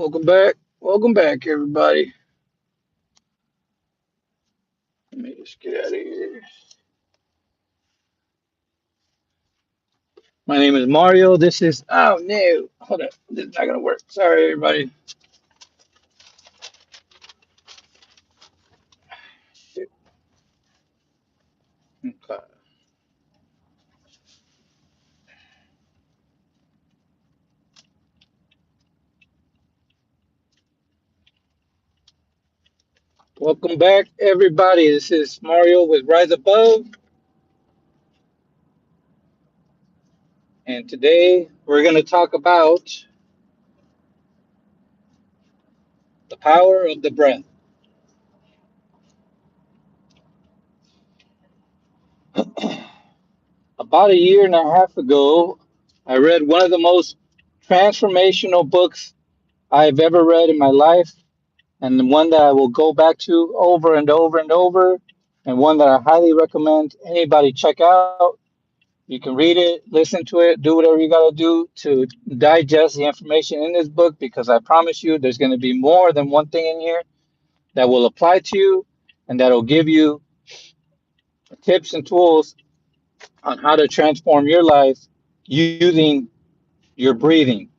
Welcome back. Welcome back, everybody. Let me just get out of here. My name is Mario. This is. Oh, no. Hold on. This is not going to work. Sorry, everybody. Shit. Okay. Welcome back, everybody. This is Mario with Rise Above. And today we're going to talk about the power of the breath. About a year and a half ago, I read one of the most transformational books I've ever read in my life, and the one that I will go back to over and over and over, and one that I highly recommend anybody check out. You can read it, listen to it, do whatever you got to do to digest the information in this book because I promise you there's going to be more than one thing in here that will apply to you and that'll give you tips and tools on how to transform your life using your breathing.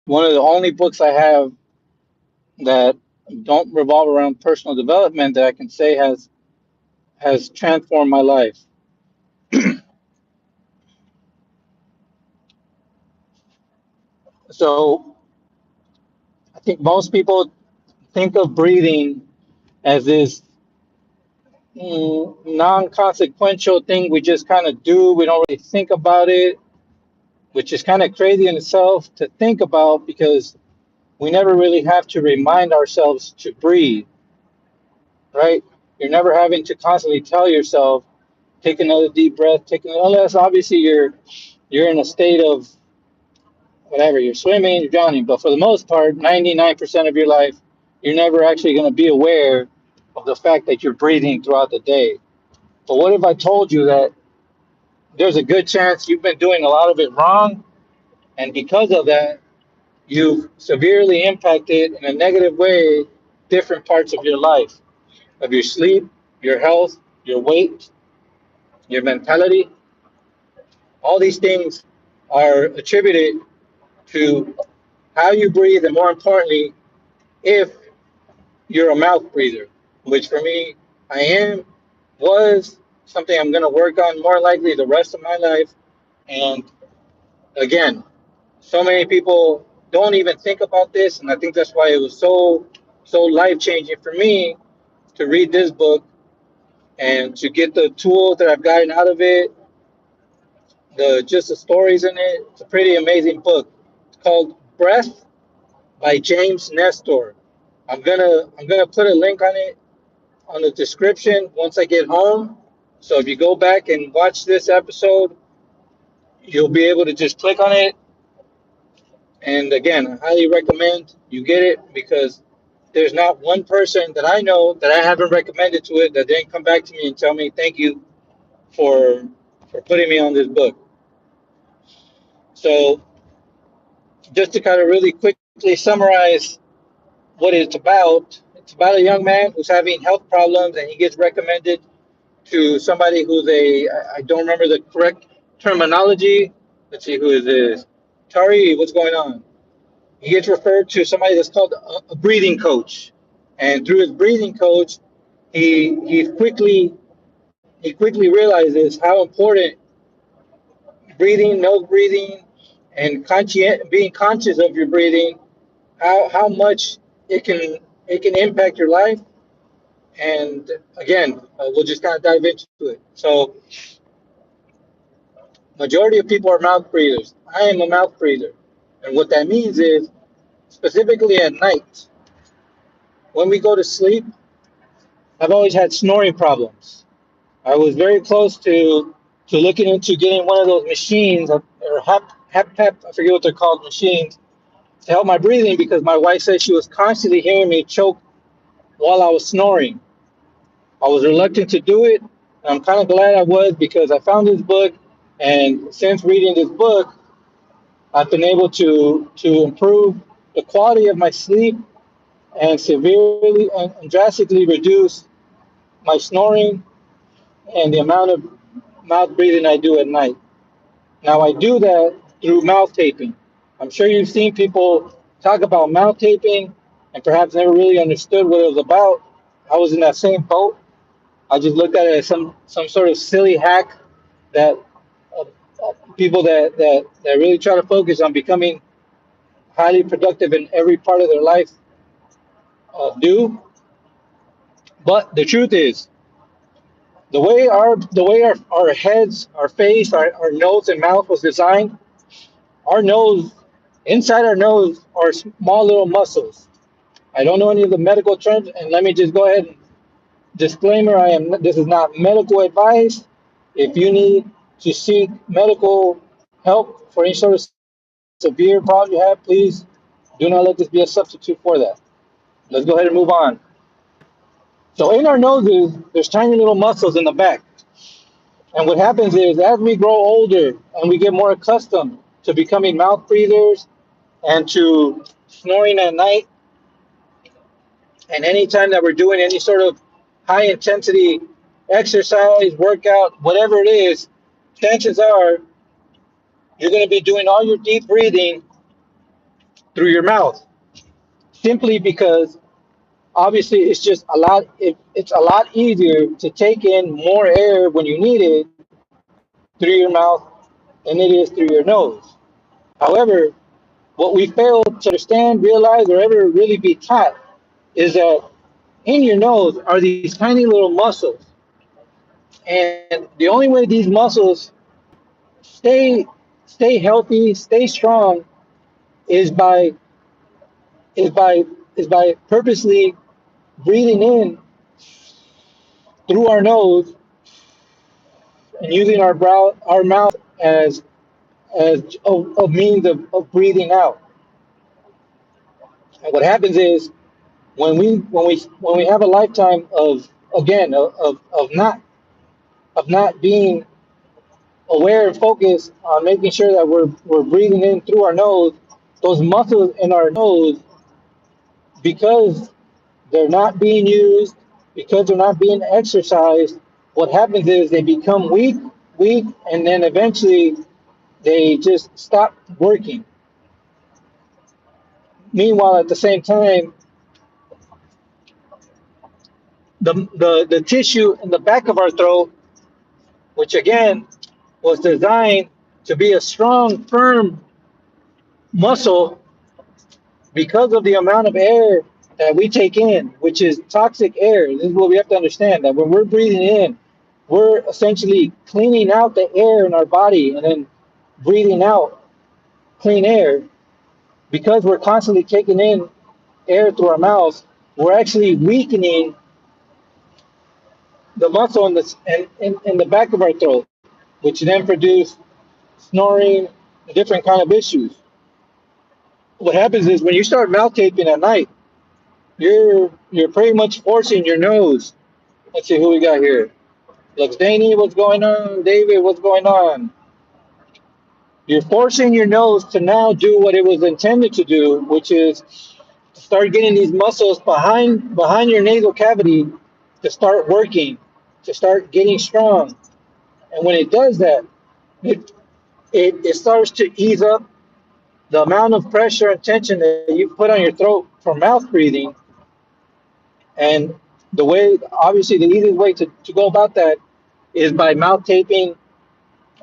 One of the only books I have that don't revolve around personal development that I can say has transformed my life. So I think most people think of breathing as this non-consequential thing we just kind of do. We don't really think about it, which is kind of crazy in itself to think about because we never really have to remind ourselves to breathe, right? You're never having to constantly tell yourself, take another deep breath, unless obviously you're in a state of whatever, you're swimming, you're drowning. But for the most part, 99% of your life, you're never actually going to be aware of the fact that you're breathing throughout the day. But what if I told you that there's a good chance you've been doing a lot of it wrong, and because of that, you've severely impacted in a negative way different parts of your life, of your sleep, your health, your weight, your mentality. All these things are attributed to how you breathe, and more importantly, if you're a mouth breather, which for me, I am, was something I'm going to work on more likely the rest of my life. And again, so many people don't even think about this. And I think that's why it was so life changing for me to read this book and to get the tools that I've gotten out of it, the stories in it. It's a pretty amazing book. It's called Breath by James Nestor. I'm gonna put a link on it on the description once I get home. So if you go back and watch this episode, you'll be able to just click on it. And again, I highly recommend you get it because there's not one person that I know that I haven't recommended to it that didn't come back to me and tell me thank you for putting me on this book. So just to kind of really quickly summarize what it's about a young man who's having health problems and he gets recommended to somebody who's I don't remember the correct terminology. Let's see, who is this? Tari, what's going on? He gets referred to somebody that's called a breathing coach, and through his breathing coach, he quickly realizes how important breathing, no breathing, and being conscious of your breathing, how much it can impact your life. And again, we'll just kind of dive into it. So majority of people are mouth breathers. I am a mouth breather. And what that means is specifically at night, when we go to sleep, I've always had snoring problems. I was very close to looking into getting one of those machines or hep, I forget what they're called, machines to help my breathing because my wife said she was constantly hearing me choke while I was snoring. I was reluctant to do it. And I'm kind of glad I was because I found this book, and since reading this book, I've been able to improve the quality of my sleep and severely and drastically reduce my snoring and the amount of mouth breathing I do at night. Now, I do that through mouth taping. I'm sure you've seen people talk about mouth taping and perhaps never really understood what it was about. I was in that same boat. I just looked at it as some sort of silly hack that people that really try to focus on becoming highly productive in every part of their life do. But the truth is, our heads, our face, our nose and mouth was designed, our nose, inside our nose are small little muscles. I don't know any of the medical terms, and let me just go ahead and disclaimer: this is not medical advice. If you need to seek medical help for any sort of severe problem you have, please do not let this be a substitute for that. Let's go ahead and move on. So in our noses, there's tiny little muscles in the back. And what happens is, as we grow older and we get more accustomed to becoming mouth breathers and to snoring at night, and anytime that we're doing any sort of high intensity exercise, workout, whatever it is, chances are you're going to be doing all your deep breathing through your mouth, simply because obviously it's a lot easier to take in more air when you need it through your mouth than it is through your nose. However, what we fail to understand, realize, or ever really be taught is that in your nose are these tiny little muscles. And the only way these muscles stay stay healthy, stay strong is is by by purposely breathing in through our nose and using our mouth as a means of breathing out. And what happens is, when we have a lifetime of, again, of not being aware and focused on making sure that we're breathing in through our nose, those muscles in our nose, because they're not being used, because they're not being exercised, what happens is they become weak, and then eventually they just stop working. Meanwhile, at the same time, the tissue in the back of our throat, which again was designed to be a strong, firm muscle, because of the amount of air that we take in, which is toxic air. This is what we have to understand, that when we're breathing in, we're essentially cleaning out the air in our body and then breathing out clean air. Because we're constantly taking in air through our mouths, we're actually weakening the muscle in the back of our throat, which then produce snoring, different kind of issues. What happens is, when you start mouth taping at night, you're pretty much forcing your nose. Let's see who we got here. Lux Daney, what's going on? David, what's going on? You're forcing your nose to now do what it was intended to do, which is to start getting these muscles behind your nasal cavity to start working, to start getting strong. And when it does that, it it starts to ease up the amount of pressure and tension that you put on your throat from mouth breathing. And obviously, the easiest way to go about that is by mouth taping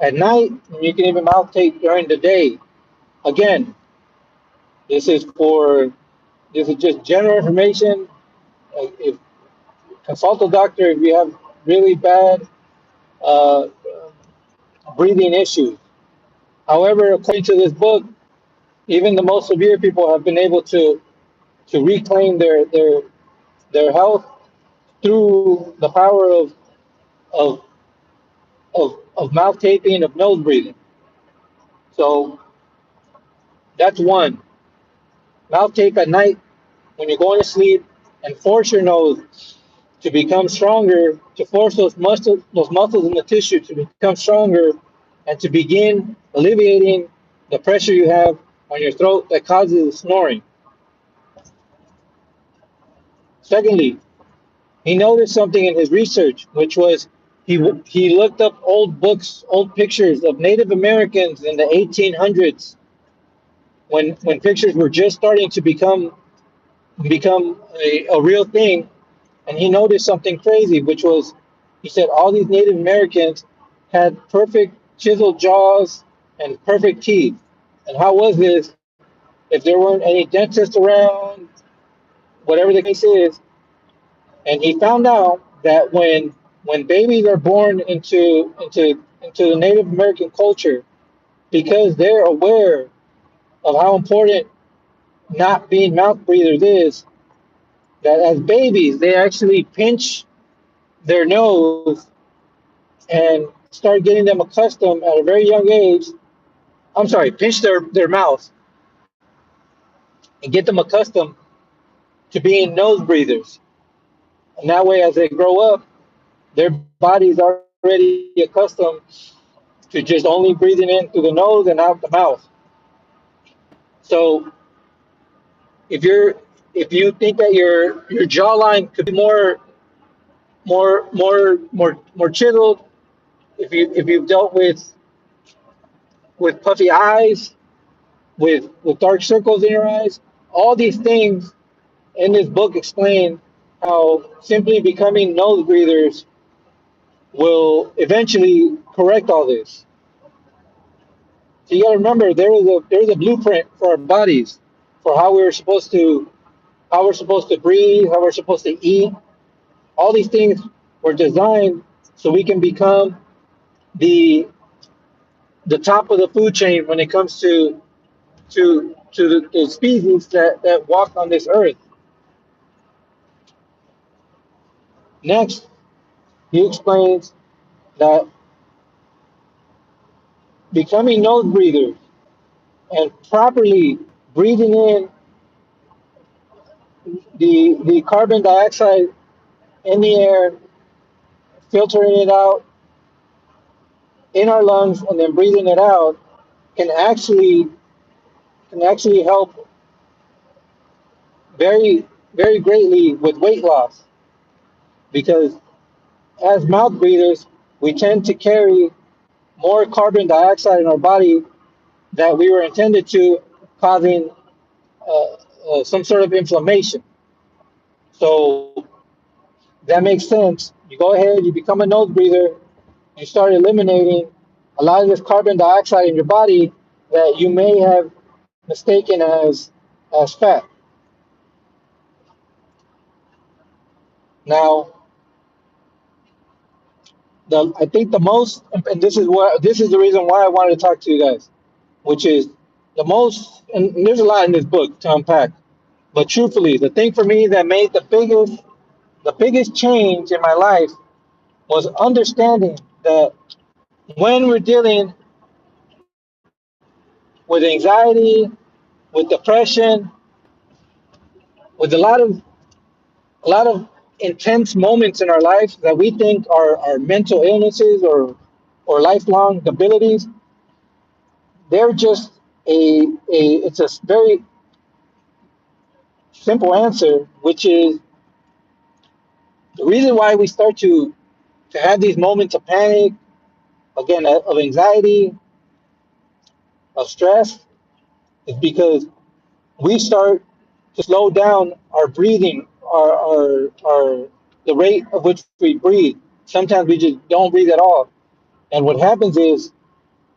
at night, and you can even mouth tape during the day. Again, this is for this is just general information. If consult a doctor if you have really bad uh, breathing issues. However, according to this book, even the most severe people have been able to reclaim their health through the power of of mouth taping, of nose breathing. So that's one. Mouth tape at night when you're going to sleep, and force your nose to become stronger, to force those muscles in the tissue to become stronger, and to begin alleviating the pressure you have on your throat that causes snoring. Secondly, he noticed something in his research, which was he looked up old books, old pictures of Native Americans in the 1800s, when pictures were just starting to become a real thing. And he noticed something crazy, which was he said all these Native Americans had perfect chiseled jaws and perfect teeth. And how was this? If there weren't any dentists around, whatever the case is, and he found out that when babies are born into the Native American culture, because they're aware of how important not being mouth breathers is, that as babies they actually pinch their nose and start getting them accustomed at a very young age. I'm sorry, pinch their mouth and get them accustomed to being nose breathers. And that way, as they grow up, their body's already accustomed to just only breathing in through the nose and out the mouth. So if you think that your jawline could be more chiseled, if you've dealt with puffy eyes, with dark circles in your eyes, all these things in this book explain how simply becoming nose breathers will eventually correct all this. So you got to remember there's a blueprint for our bodies for how we're supposed to breathe, how we're supposed to eat. All these things were designed so we can become the the top of the food chain when it comes to the species that walk on this earth. Next, he explains that becoming nose breathers and properly breathing in the carbon dioxide in the air, filtering it out in our lungs, and then breathing it out can actually help very greatly with weight loss because as mouth breathers we tend to carry more carbon dioxide in our body that we were intended to, causing some sort of inflammation. So that makes sense. You go ahead, you become a nose breather, you start eliminating a lot of this carbon dioxide in your body that you may have mistaken as fat. Now, I think the most, and this is the reason why I wanted to talk to you guys, which is the most, and there's a lot in this book to unpack. But truthfully, the thing for me that made the biggest change in my life was understanding that when we're dealing with anxiety, with depression, with a lot of intense moments in our life that we think are mental illnesses or lifelong debilities, they're just it's a very simple answer, which is the reason why we start to have these moments of panic, again, of anxiety, of stress, is because we start to slow down our breathing, the rate of which we breathe. Sometimes we just don't breathe at all. And what happens is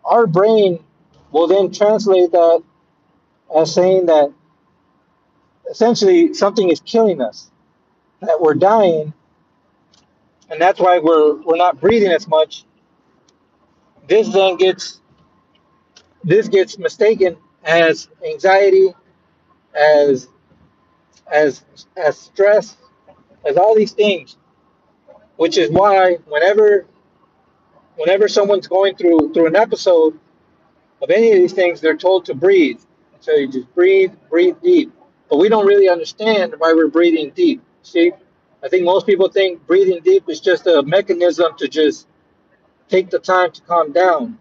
our brain will then translate that as saying that essentially something is killing us, that we're dying, and that's why we're not breathing as much. This then gets mistaken as anxiety, as as stress, as all these things, which is why whenever someone's going through an episode of any of these things, they're told to breathe. So you just breathe deep. But we don't really understand why we're breathing deep. See, I think most people think breathing deep is just a mechanism to just take the time to calm down.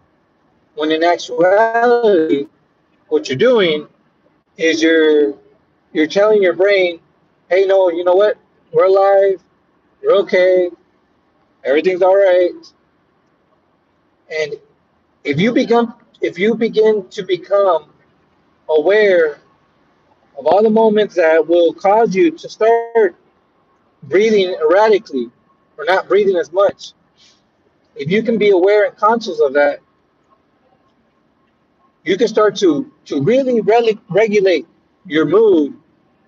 When in actuality, what you're doing is you're telling your brain, hey, no, you know what? we're alive, we're okay, everything's all right. And if you begin to become aware of all the moments that will cause you to start breathing erratically or not breathing as much, if you can be aware and conscious of that, you can start to really regulate your mood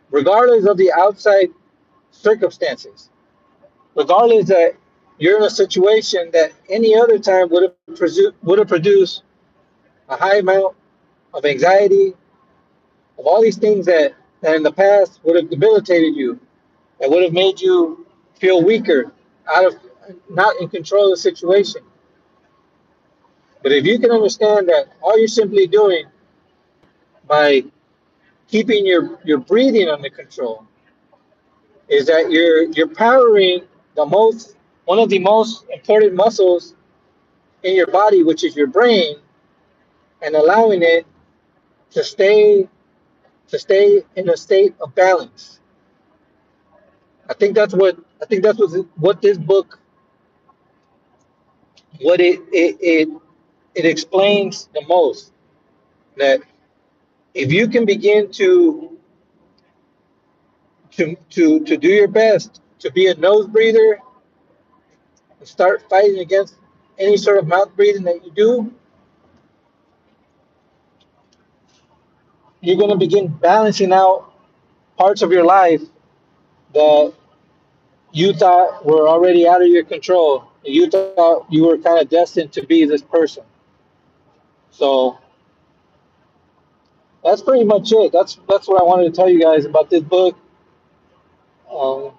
regardless of the outside circumstances, regardless that you're in a situation that any other time would have produced a high amount of anxiety, of all these things that in the past would have debilitated you, that would have made you feel weaker, out of not in control of the situation. But if you can understand that all you're simply doing by keeping your breathing under control is that you're powering the most one of the most important muscles in your body, which is your brain, and allowing it to stay in a state of balance. I think that's what this book what it explains the most, that if you can begin to do your best to be a nose breather and start fighting against any sort of mouth breathing that you do, you're going to begin balancing out parts of your life that you thought were already out of your control. You thought you were kind of destined to be this person. So that's pretty much it. That's what I wanted to tell you guys about this book. Um,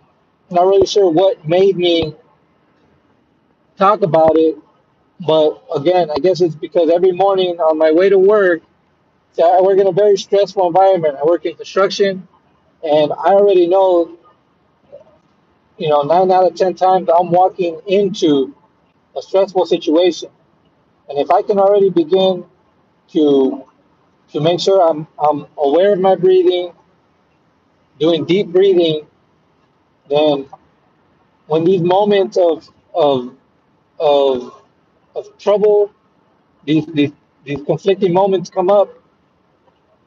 not really sure what made me talk about it, but again, I guess it's because every morning on my way to work, so I work in a very stressful environment. I work in construction, and I already know, 9 out of 10 times I'm walking into a stressful situation. And if I can already begin to make sure I'm aware of my breathing, doing deep breathing, then when these moments of of trouble, these these these conflicting moments come up,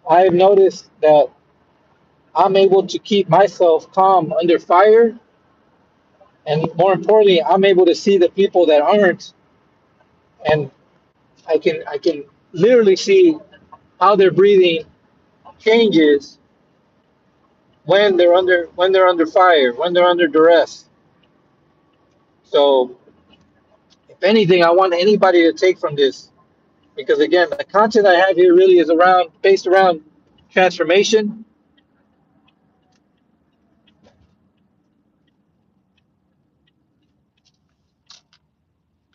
I've noticed that I'm able to keep myself calm under fire, and more importantly, I'm able to see the people that aren't, and I can literally see how their breathing changes when they're under fire, when they're under duress. So, if anything, I want anybody to take from this, because again, the content I have here really is around based around transformation,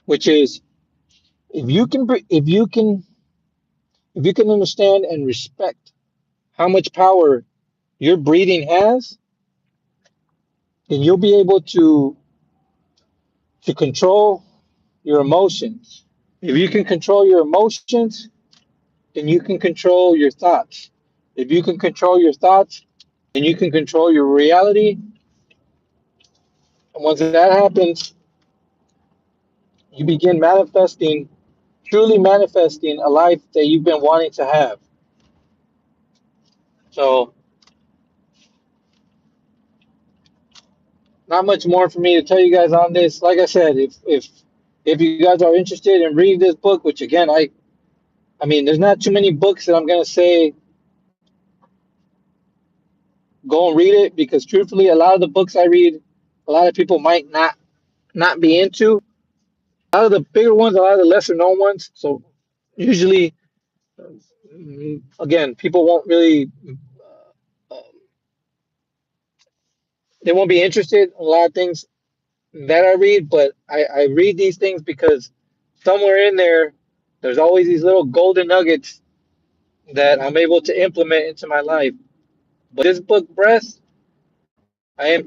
which is if you can understand and respect how much power your breathing has, then you'll be able to control your emotions. If you can control your emotions, then you can control your thoughts. If you can control your thoughts, then you can control your reality. And once that happens, you begin manifesting, truly manifesting a life that you've been wanting to have. So, not much more for me to tell you guys on this. Like I said, if you guys are interested in reading this book, which again, I mean, there's not too many books that I'm gonna say go and read it, because truthfully, a lot of the books I read, a lot of people might not be into. A lot of the bigger ones, a lot of the lesser known ones. So usually, again, people won't really, they won't be interested in a lot of things that I read. But I read these things because somewhere in there, there's always these little golden nuggets that I'm able to implement into my life. But this book, Breath, I am